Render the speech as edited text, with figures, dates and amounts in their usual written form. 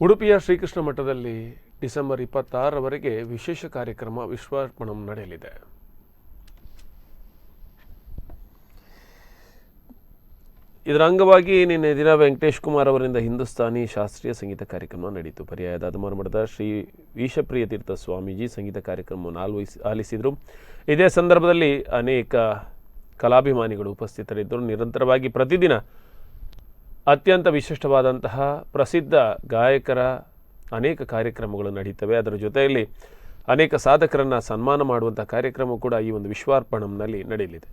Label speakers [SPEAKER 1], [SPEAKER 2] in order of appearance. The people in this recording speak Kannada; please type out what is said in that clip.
[SPEAKER 1] ಉಡುಪಿಯ ಶ್ರೀಕೃಷ್ಣ ಮಠದಲ್ಲಿ ಡಿಸೆಂಬರ್ 26ರವರೆಗೆ ವಿಶೇಷ ಕಾರ್ಯಕ್ರಮ ವಿಶ್ವಾರ್ಪಣಂ ನಡೆಯಲಿದೆ. ಇದರ ಅಂಗವಾಗಿ ನಿನ್ನೆ ದಿನ ವೆಂಕಟೇಶ್ ಕುಮಾರ್ ಅವರಿಂದ ಹಿಂದೂಸ್ತಾನಿ ಶಾಸ್ತ್ರೀಯ ಸಂಗೀತ ಕಾರ್ಯಕ್ರಮ ನಡೆಯಿತು. ಪರ್ಯಾಯ ದಾದಮರ ಮಠದ ಶ್ರೀ ಈಶಪ್ರಿಯ ತೀರ್ಥ ಸ್ವಾಮೀಜಿ ಸಂಗೀತ ಕಾರ್ಯಕ್ರಮವನ್ನು ಆಲಿಸಿದರು. ಇದೇ ಸಂದರ್ಭದಲ್ಲಿ ಅನೇಕ ಕಲಾಭಿಮಾನಿಗಳು ಉಪಸ್ಥಿತರಿದ್ದರು. ನಿರಂತರವಾಗಿ ಪ್ರತಿದಿನ ಅತ್ಯಂತ ವಿಶಿಷ್ಟವಾದಂತಹ ಪ್ರಸಿದ್ಧ ಗಾಯಕರ ಅನೇಕ ಕಾರ್ಯಕ್ರಮಗಳು ನಡೀತವೆ. ಅದರ ಜೊತೆಯಲ್ಲಿ ಅನೇಕ ಸಾಧಕರನ್ನು ಸನ್ಮಾನ ಮಾಡುವಂಥ ಕಾರ್ಯಕ್ರಮ ಕೂಡ ಈ ಒಂದು ವಿಶ್ವಾರ್ಪಣಂನಲ್ಲಿ ನಡೆಯಲಿದೆ.